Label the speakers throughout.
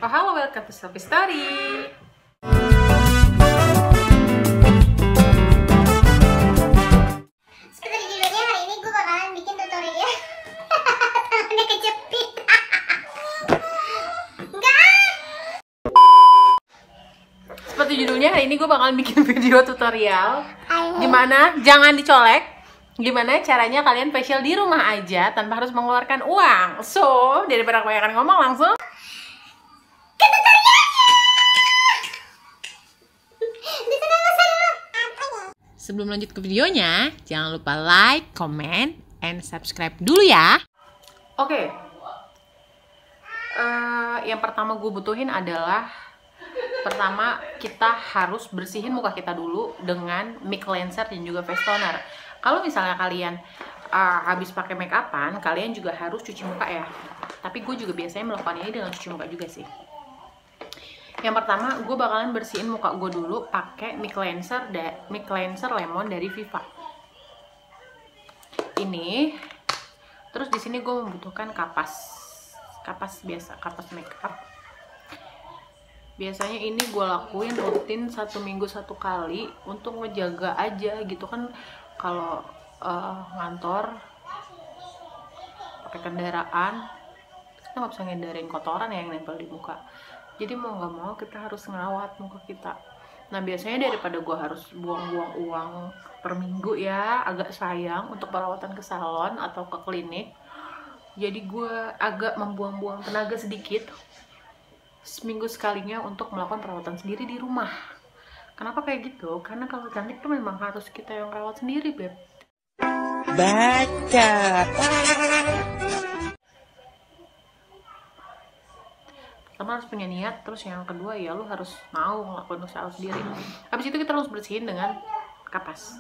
Speaker 1: Oh, halo, welcome to Selfie Story.
Speaker 2: Seperti judulnya, hari ini gue bakalan bikin tutorial. Tangannya kejepit. Enggak.
Speaker 1: Seperti judulnya, hari ini gue bakalan bikin video tutorial. Gimana? Jangan dicolek. Gimana caranya kalian facial di rumah aja tanpa harus mengeluarkan uang. So, daripada kebanyakan ngomong, langsung
Speaker 2: Ke tutorialnya.
Speaker 1: sebelum lanjut ke videonya, jangan lupa like, comment, and subscribe dulu ya. Oke. Yang pertama gue butuhin adalah, pertama kita harus bersihin muka kita dulu dengan mic cleanser dan juga face toner. Kalau misalnya kalian habis pakai make upan, kalian juga harus cuci muka ya. Tapi gue juga biasanya melakukan ini dengan cuci muka juga sih. Yang pertama, gue bakalan bersihin muka gue dulu pakai mic cleanser lemon dari Viva. Ini. Terus di sini gue membutuhkan kapas biasa, kapas make up. Biasanya ini gue lakuin rutin 1 minggu 1 kali untuk ngejaga aja gitu kan. Kalau ngantor pakai kendaraan, kita nggak bisa ngindarin kotoran yang nempel di muka. Jadi mau nggak mau kita harus ngerawat muka kita. Nah biasanya daripada gue harus buang-buang uang per minggu ya, agak sayang untuk perawatan ke salon atau ke klinik. Jadi gue agak membuang-buang tenaga sedikit seminggu sekalinya untuk melakukan perawatan sendiri di rumah. Kenapa kayak gitu? Karena kalau cantik tuh memang harus kita yang rawat sendiri, Beb.
Speaker 3: Baca.
Speaker 1: Pertama harus punya niat, terus yang kedua ya lu harus mau ngelakuin usaha sendiri. Habis itu kita harus bersihin dengan kapas.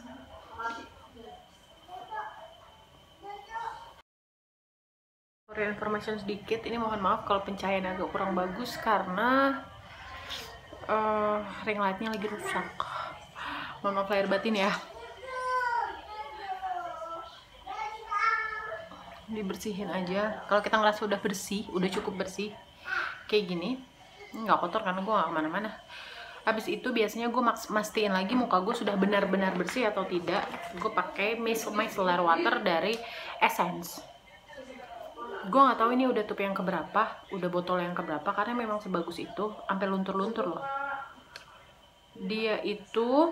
Speaker 1: For information sedikit, ini mohon maaf kalau pencahayaan agak kurang bagus karena ring lightnya lagi rusak. Mohon maaf lahir batin ya. Dibersihin aja. Kalau kita ngerasa udah bersih, udah cukup bersih, kayak gini, nggak kotor karena gue nggak kemana-mana. Habis itu biasanya gue mastiin lagi muka gue sudah benar-benar bersih atau tidak. Gue pakai micellar water dari Essence. Gue nggak tahu ini udah tup yang keberapa, udah botol yang keberapa, karena memang sebagus itu, sampai luntur-luntur loh. Dia itu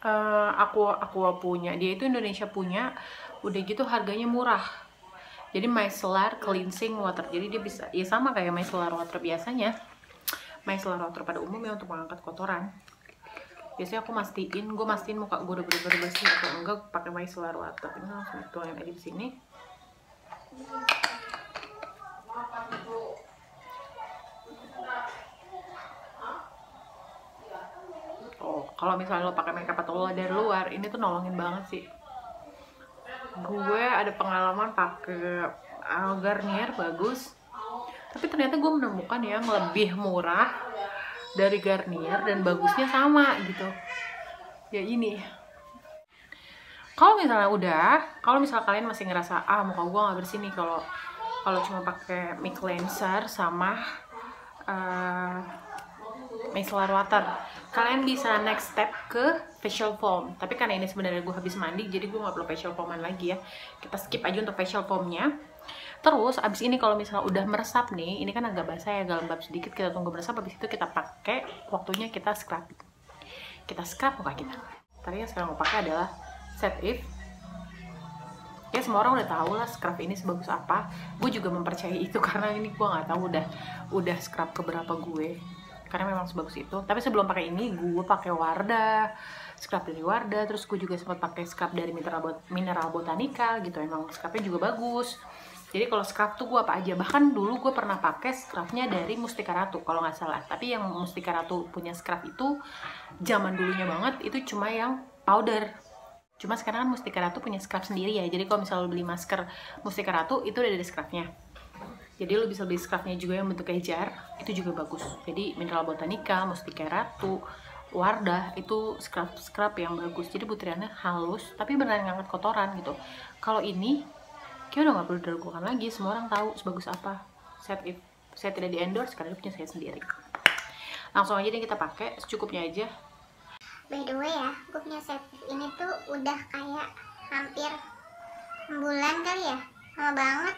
Speaker 1: Aqua punya, dia itu Indonesia punya, udah gitu harganya murah. Jadi micellar cleansing water, jadi dia bisa ya sama kayak micellar water biasanya, micellar water pada umumnya untuk mengangkat kotoran. Biasanya gue mastiin muka gue udah bener-bener bersih atau enggak pakai micellar water. Ini langsung dituangin aja di sini. Oh, kalau misalnya lo pakai makeup atau lo dari luar, ini tuh nolongin banget sih. Gue ada pengalaman pakai Garnier bagus, tapi ternyata gue menemukan yang lebih murah dari Garnier dan bagusnya sama gitu. Ya ini. Kalau misalnya kalian masih ngerasa muka gue nggak bersih nih kalau cuma pakai mic cleanser sama micellar water, kalian bisa next step ke facial foam. Tapi karena ini sebenarnya gue habis mandi, jadi gue nggak perlu facial foaman lagi ya. Kita skip aja untuk facial foamnya. Terus abis ini kalau misalnya udah meresap nih, ini kan agak basah ya, agak lembab sedikit, kita tunggu meresap. Abis itu kita pakai, waktunya kita scrub muka kita. Tadi yang sekarang gue pakai adalah Set If. Ya semua orang udah tahu lah scrub ini sebagus apa. Gue juga mempercayai itu karena ini gue nggak tahu udah scrub keberapa gue, karena memang sebagus itu. Tapi sebelum pakai ini gue pakai Wardah, scrub dari Wardah. Terus gue juga sempat pakai scrub dari Mineral Botanical gitu. Emang scrubnya juga bagus. Jadi kalau scrub tuh gue apa aja, bahkan dulu gue pernah pakai scrubnya dari Mustika Ratu kalau nggak salah. Tapi yang Mustika Ratu punya scrub itu zaman dulunya banget, itu cuma yang powder. Cuma sekarang kan Mustika Ratu punya scrub sendiri ya. Jadi kalau misalnya lo beli masker Mustika Ratu, itu udah dari scrubnya. Jadi lo bisa beli scrubnya juga yang bentuknya jar, itu juga bagus. Jadi Mineral Botanica, Mustika Ratu, Wardah itu scrub yang bagus. Jadi butirannya halus, tapi beneran ngangkat kotoran gitu. Kalau ini kayak udah nggak perlu diragukan lagi, semua orang tahu sebagus apa Set If. Saya tidak di endorse karena punya saya sendiri. Langsung aja deh kita pakai secukupnya aja.
Speaker 2: By the way ya, gue punya set ini tuh udah kayak hampir bulan kali ya, lama banget,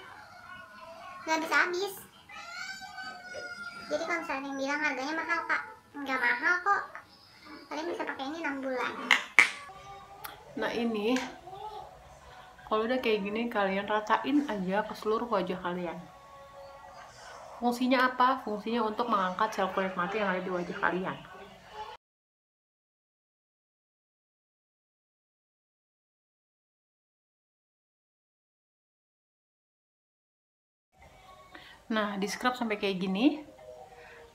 Speaker 2: nggak habis. Jadi kalau misalnya yang bilang harganya mahal kak, nggak mahal kok. Kalian bisa pakai ini 6 bulan.
Speaker 1: Nah ini, kalau udah kayak gini kalian ratain aja ke seluruh wajah kalian. Fungsinya apa? Fungsinya untuk mengangkat sel kulit mati yang ada di wajah kalian. Nah, di scrub sampai kayak gini.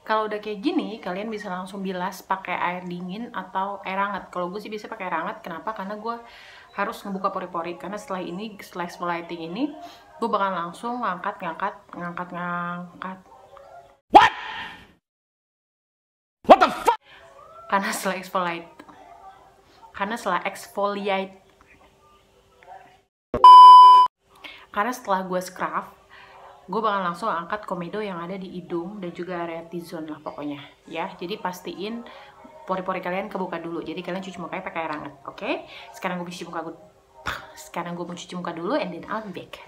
Speaker 1: Kalau udah kayak gini, kalian bisa langsung bilas pakai air dingin atau air hangat. Kalau gue sih biasa pakai air hangat. Kenapa? Karena gue harus ngebuka pori-pori. Karena setelah exfoliating ini, gue bakal langsung ngangkat.
Speaker 3: What? What the fuck?
Speaker 1: Karena setelah gue scrub, gue bakal langsung angkat komedo yang ada di hidung dan juga area T-zone lah pokoknya ya. Jadi pastiin pori-pori kalian kebuka dulu. Jadi kalian cuci mukanya pakai air hangat, oke? Sekarang gue mau cuci muka dulu and then I'll be back.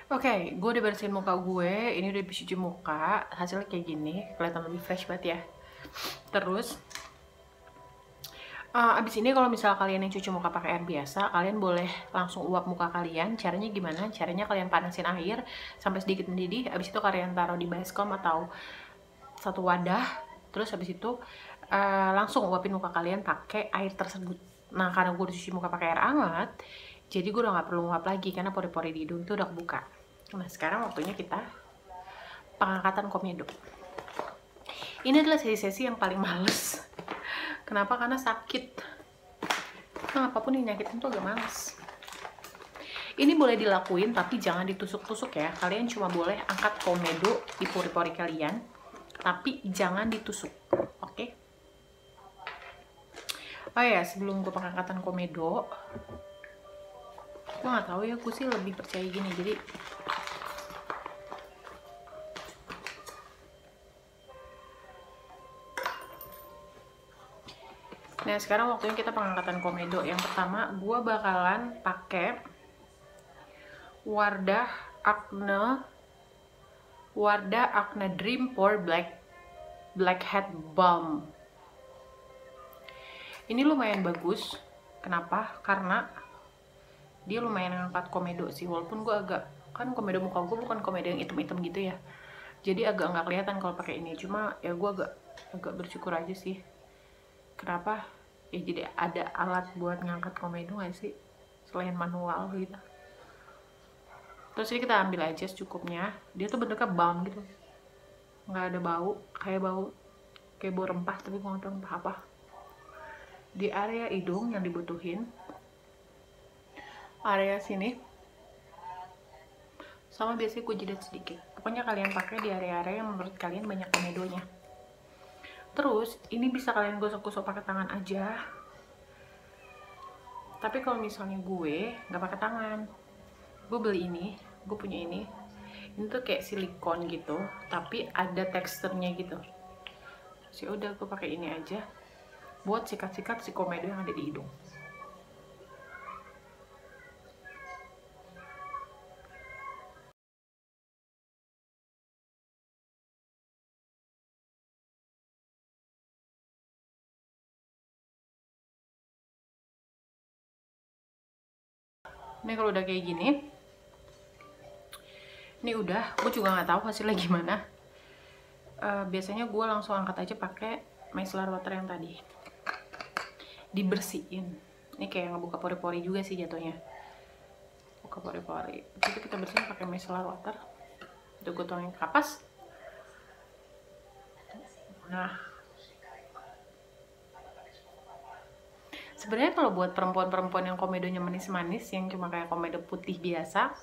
Speaker 1: Oke, gue udah bersihin muka gue. Ini udah cuci muka, hasilnya kayak gini, kelihatan lebih fresh banget ya. Terus abis ini kalau misal kalian yang cuci muka pakai air biasa, kalian boleh langsung uap muka kalian. Caranya gimana? Caranya kalian panasin air sampai sedikit mendidih. Abis itu kalian taruh di baskom atau satu wadah. Terus abis itu langsung uapin muka kalian pakai air tersebut. Nah, karena gue udah cuci muka pakai air hangat, jadi gue udah gak perlu nguap lagi karena pori-pori di hidung itu udah kebuka. Nah, sekarang waktunya kita pengangkatan komedo. Ini adalah sesi-sesi yang paling males. Kenapa? Karena sakit. Nah, apapun yang nyakitin tuh agak males. Ini boleh dilakuin, tapi jangan ditusuk-tusuk ya. Kalian cuma boleh angkat komedo di pori-pori kalian, tapi jangan ditusuk. Oke? Oh ya, sebelum gue pengangkatan komedo, gue nggak tahu ya, gue sih lebih percaya gini. Jadi nah, sekarang waktunya kita pengangkatan komedo. Yang pertama, gue bakalan pakai Wardah Acne Dream Pore Blackhead Balm. Ini lumayan bagus. Kenapa? Karena dia lumayan ngangkat komedo sih. Walaupun gue kan komedo muka gue bukan komedo yang hitam-hitam gitu ya. Jadi agak nggak kelihatan kalau pakai ini. Cuma ya gue agak bersyukur aja sih. Kenapa? Ya jadi ada alat buat ngangkat komedo gak sih, selain manual gitu. Terus ini kita ambil aja secukupnya. Dia tuh bentuknya balm gitu, nggak ada bau, kayak bau rempah, tapi gue nggak tahu rempah apa. Di area hidung yang dibutuhin, area sini, sama biasanya gue jidat sedikit. Pokoknya kalian pakai di area-area yang menurut kalian banyak komedonya. Terus ini bisa kalian gosok-gosok pakai tangan aja. Tapi kalau misalnya gue nggak pakai tangan, gue beli ini, gue punya ini. Ini tuh kayak silikon gitu, tapi ada teksturnya gitu. Sih udah gue pakai ini aja buat sikat-sikat si komedo yang ada di hidung. Ini kalau udah kayak gini, ini udah, gue juga nggak tahu hasilnya gimana. Biasanya gue langsung angkat aja pakai micellar water yang tadi, dibersihin. Ini kayak ngebuka pori-pori juga sih jatuhnya, buka pori-pori. Jadi kita bersihin pakai micellar water. Itu gue tuangin ke kapas. Nah, sebenarnya kalau buat perempuan-perempuan yang komedonya manis-manis, yang cuma kayak komedo putih biasa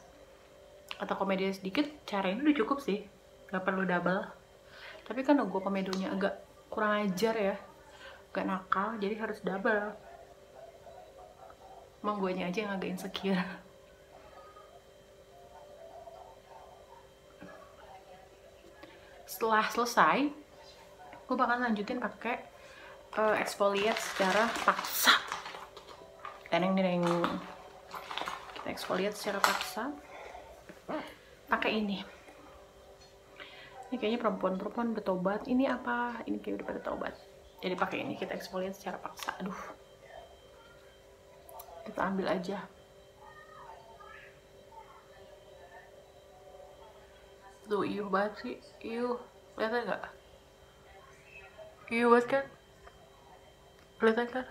Speaker 1: atau komedo sedikit, cara ini udah cukup sih, nggak perlu double. Tapi kan gue komedonya agak kurang ajar ya, agak nakal, jadi harus double. Emang guanya aja yang agak insecure. setelah selesai, gue bakal lanjutin pakai exfoliate secara paksa. Teneng. Kita exfoliate secara paksa. Pakai ini. Ini kayaknya perempuan bertobat. Ini apa? Ini kayak udah pada tobat. Jadi pakai ini kita exfoliate secara paksa. Aduh. Kita ambil aja. Tuh, iuh banget sih. Iuh. Kelihatan nggak? Iuh banget kan? Kelihatan kan?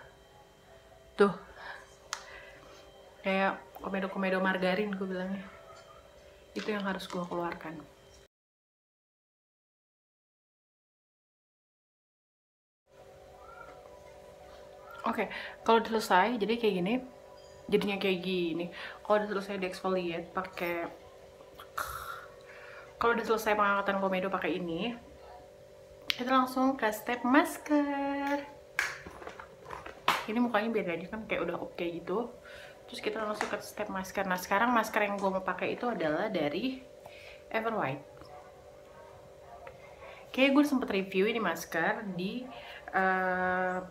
Speaker 1: Tuh. Kayak komedo-komedo margarin gue bilangnya. Itu yang harus gue keluarkan. Oke, kalau udah selesai, jadi kayak gini. Jadinya kayak gini. Kalau udah selesai di exfoliate pakai, kalau udah selesai pengangkatan komedo pakai ini, kita langsung ke step masker. Ini mukanya beda aja kan, kayak udah oke gitu. Terus kita langsung ke step masker. Nah sekarang masker yang gue mau pakai itu adalah dari Everwhite. Kayak gue sempet review ini masker di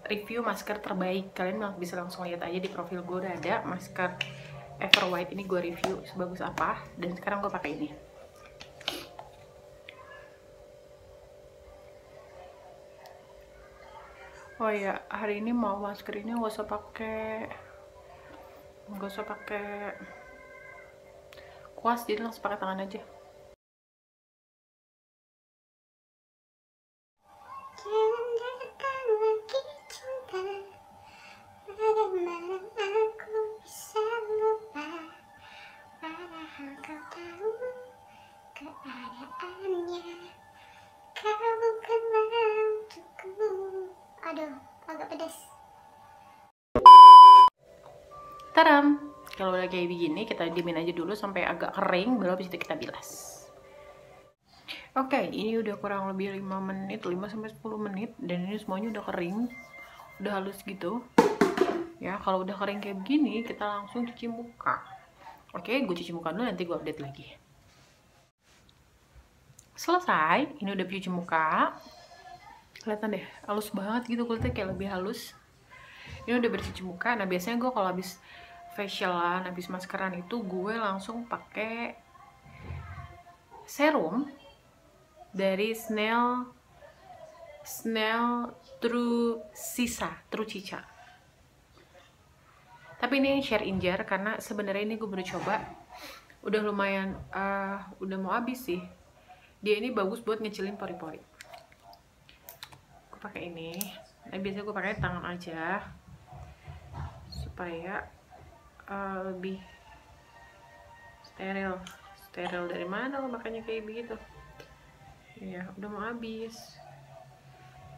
Speaker 1: review masker terbaik. Kalian bisa langsung lihat aja di profil gue, udah ada masker Everwhite ini gue review sebagus apa. Dan sekarang gue pakai ini. Oh ya, hari ini mau masker ini nggak usah pakai kuas, jadi langsung pakai tangan aja.
Speaker 2: Aduh, agak pedas.
Speaker 1: Taram! Kalau udah kayak begini, kita diemin aja dulu sampai agak kering, baru habis itu kita bilas. Oke, ini udah kurang lebih 5 menit, 5-10 menit, dan ini semuanya udah kering, udah halus gitu. Ya, kalau udah kering kayak begini, kita langsung cuci muka. Oke, gue cuci muka dulu, nanti gue update lagi. Selesai, ini udah cuci muka. Kelihatan deh, halus banget gitu kulitnya, kayak lebih halus. Ini udah bercuci muka. Nah biasanya gue kalau habis facialan, habis maskeran itu gue langsung pakai serum dari Snail True Cica. Tapi ini share in jar karena sebenarnya ini gue baru coba, udah lumayan, udah mau habis sih. Dia ini bagus buat ngecilin pori-pori. Gue pakai ini. Nah biasanya gue pakai tangan aja supaya lebih steril dari mana makanya kayak begitu ya. Udah mau habis,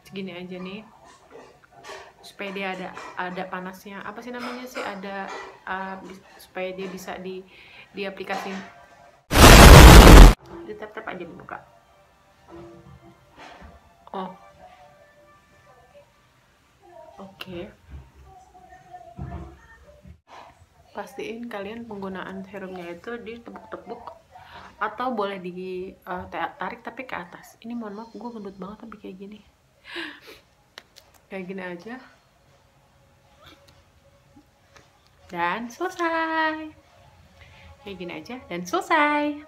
Speaker 1: segini aja nih supaya dia ada panasnya, apa sih namanya sih, ada supaya dia bisa diaplikasiin, di tap aja dibuka. Oh oke. Pastiin kalian penggunaan serumnya itu ditepuk-tepuk atau boleh ditarik tapi ke atas. Ini mohon maaf, gue gendut banget tapi kayak gini. Kayak gini aja. Dan selesai. Kayak gini aja dan selesai.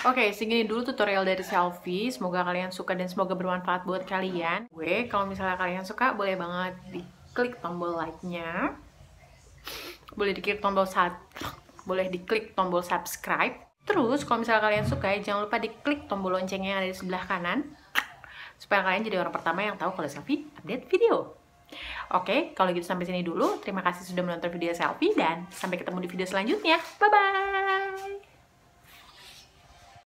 Speaker 1: Oke, segini dulu tutorial dari selfie. Semoga kalian suka dan semoga bermanfaat buat kalian. Kalau misalnya kalian suka, boleh banget diklik tombol like-nya. Boleh diklik tombol subscribe. Terus kalau misalnya kalian suka, jangan lupa diklik tombol loncengnya yang ada di sebelah kanan supaya kalian jadi orang pertama yang tahu kalau selfie update video. Oke, kalau gitu sampai sini dulu. Terima kasih sudah menonton video selfie dan sampai ketemu di video selanjutnya. Bye bye.